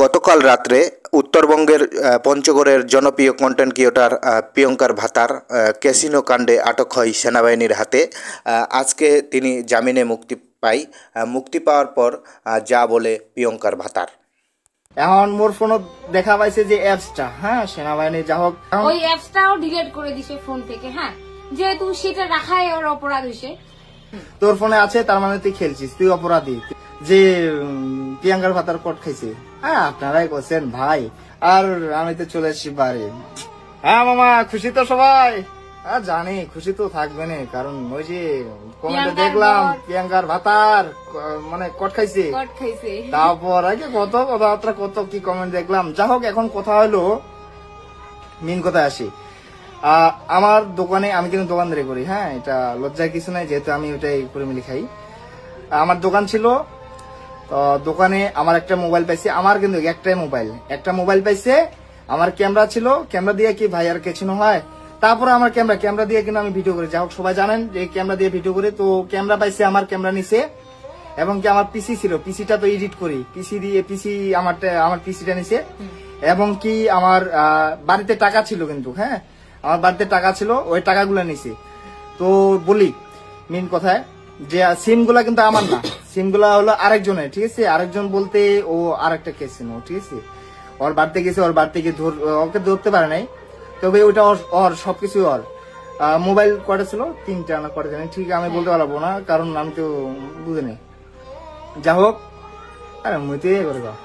গতকাল রাত্রে উত্তরবঙ্গের পঞ্চগড়ের জনপ্রিয় কন্টেন্ট ক্রিয়েটর প্রিয়ঙ্কার ভাতার ক্যাসিনো কাণ্ডে আটক হয় সেনাবাহিনীর হাতে। আজকে তিনি জামিনে মুক্তি পায়। মুক্তি পাওয়ার পর যা বলে প্রিয়ঙ্কার ভাতার। এখন মোর ফোনত দেখা পাইছে যে অ্যাপসটা, হ্যাঁ, সেনাবাহিনী যা হোক ওই অ্যাপসটাও ডিলিট করে দিছে ফোন থেকে। হ্যাঁ, যেহেতু সেটা রাখাই ওর অপরাধ হইছে। তোর ফোনে আছে, তার মানে তুই খেলছিস, তুই অপরাধী। যে প্রিয়াঙ্কার ভাতার কোট খাইছে, হ্যাঁ, আপনারাই করছেন ভাই। আর আমি তো চলে এসেছি বাড়ি। হ্যাঁ মামা, খুশি তো সবাই? জানি খুশি তো থাকবে না, কারণ ওই যে কমেন্টে দেখলাম প্রিয়াঙ্কার ভাতার মানে কোট খাইছে। তারপর আগে কত কথাবার্তা, কত কি কমেন্ট দেখলাম। যা হোক, এখন কথা হলো মেন কথায় আসি। আমার দোকানে, আমি কিন্তু দোকানদারি করি, হ্যাঁ, এটা লজ্জার কিছু নাই, যেহেতু আমি ওটাই করে মিলি খাই। আমার দোকান ছিল, তো দোকানে আমার একটা মোবাইল পাইছে। আমার কিন্তু একটা মোবাইল পাইছে। আমার ক্যামেরা ছিল, ক্যামেরা দিয়ে কি ভাই আর কেছিনো হয়। তারপরে আমার ক্যামেরা দিয়ে কিন্তু আমি ভিডিও করি। যা হোক, সবাই জানেন যে ক্যামেরা দিয়ে ভিডিও করি। তো ক্যামেরা পাইছে, আমার ক্যামেরা নিছে। এবং কি আমার পিসি ছিল, পিসিটা তো এডিট করি, পিসি আমার পিসিটা নিছে। এবং কি আমার বাড়িতে টাকা ছিল কিন্তু, হ্যাঁ, আমার বাড়িতে টাকা ছিল, ওই টাকাগুলো নিছে। তো বলি মেন কথায় যে সিম গুলা কিন্তু আমার না, সিম গুলা হলো আরেকজনের, ঠিক আছে। আরেকজন বলতে ও আরেকটা কেস ছিল, ঠিক আছে। ওর বাড়িতে গেছে, ওর বাড়িতে গিয়ে ওকে ধরতে পারে নাই। তবে ওইটা ওর সবকিছু ওর। মোবাইল কটা ছিল, 3টা না কটা জানি, ঠিক আমি বলতে পারবো না, কারণ আমি তো বুঝে নেই। যা হোক, আরে মুই তো করে দাও।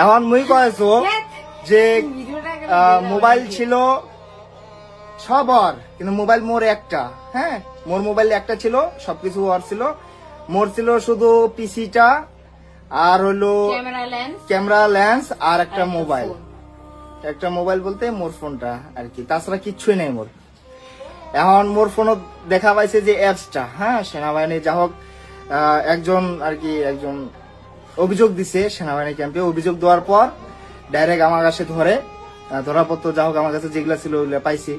এখন মুই কয়েছো যে মোবাইল ছিল সব ওর, কিন্তু মোবাইল মোর একটা, হ্যাঁ, মোর মোবাইল একটা ছিল, সবকিছু ওর ছিল। মোর ছিল শুধু পিসিটা আর হলো ক্যামেরা লেন্স আর একটা মোবাইল বলতে মোর ফোনটা আর কি, তাছাড়া কিচ্ছুই নেই মোর। এখন মোর ফোনত দেখা পাইছে যে অ্যাপসটা, হ্যাঁ, সেনাবাহিনী যা হোক একজন অভিযোগ দিছে সেনাবাহিনী ক্যাম্পে। অভিযোগ দেওয়ার পর ডাইরেক্ট আমার কাছে ধরার পর তো যা হোক আমার কাছে যেগুলা ছিল ওইগুলা পাইছি,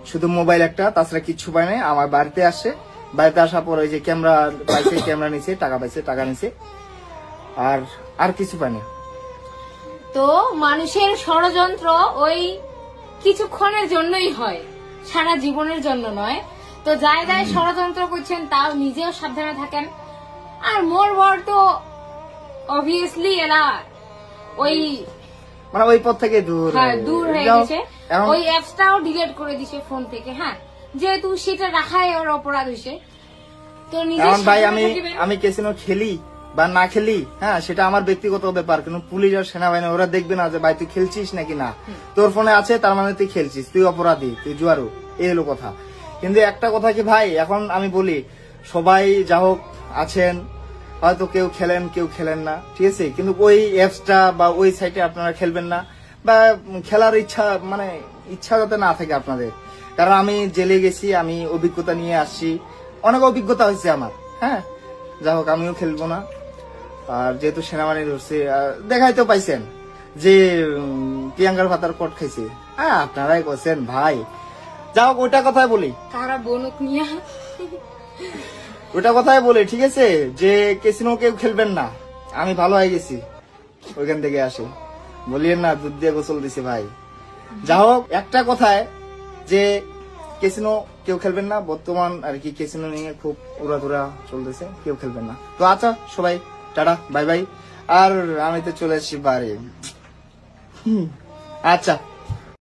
শুধু মোবাইল একটা, তাছাড়া কিচ্ছু পাই নাই। আমার বাড়িতে আসে, বাড়িতে আসার পর ওই যে ক্যামেরা পাইছে, ক্যামেরা নিছে, টাকা পাইছে, টাকা নিছে, আর কিছু পাইনি। তো মানুষের ষড়যন্ত্র ওই কিছুক্ষণের জন্যই হয়, সারা জীবনের জন্য নয়। তো যাই ষড়যন্ত্র করছেন, তাও নিজেও সাবধানে থাকেন। আর মোর বর তো অবভিয়াসলি এরা ওই মানে ওই পথ থেকে দূর হয়ে গেছে। ওই অ্যাপসটাও ডিলিট করে দিছে ফোন থেকে। হ্যাঁ, যেহেতু সেটা রাখাই ওর অপরাধ হইছে। তো এখন ভাই আমি ক্যাসিনো খেলি বা না খেলি, হ্যাঁ, সেটা আমার ব্যক্তিগত ব্যাপার। কিন্তু পুলিশ আর সেনাবাহিনী ওরা দেখবে না যে ভাই তুই খেলছিস নাকি না। তোর ফোনে আছে, তার মানে তুই খেলছিস, তুই অপরাধী, তুই জুয়ারু, এই হলো কথা। কিন্তু একটা কথা কি ভাই, এখন আমি বলি সবাই যা হোক আছেন, হয়তো কেউ খেলেন কেউ খেলেন না, ঠিক আছে, কিন্তু ওই অ্যাপসটা বা ওই সাইটে আপনারা খেলবেন না, বা খেলার ইচ্ছা যাতে না থাকে আপনাদের। কারণ আমি জেলে গেছি, আমি অভিজ্ঞতা নিয়ে আসছি, অনেক অভিজ্ঞতা হয়েছে আমার, হ্যাঁ। যা হোক, আমিও খেলবো না। আর যেহেতু সেনাবাহিনী ধরছে, দেখাই তো পাইছেন যে প্রিয়াঙ্কার ভাতার কোট খাইছে, হ্যাঁ, আপনারাই করছেন ভাই। যা হোক, ওইটা কথাই বলি, ঠিক আছে, যে ক্যাসিনো কেউ খেলবেন না। আমি ভালো হয়ে গেছি ওইখান থেকে আসে, বলিয়েন না দুধ দিয়ে গোসল দিছে ভাই। যা হোক, একটা কথায় যে ক্যাসিনো কেউ খেলবেন না, বর্তমান আর কি ক্যাসিনো নিয়ে খুব উড়াধুরা চলতেছে, কেউ খেলবেন না। তো আচ্ছা সবাই, টাটা, বাই বাই। আর আমি তো চলে এসেছি বাড়ি। আচ্ছা।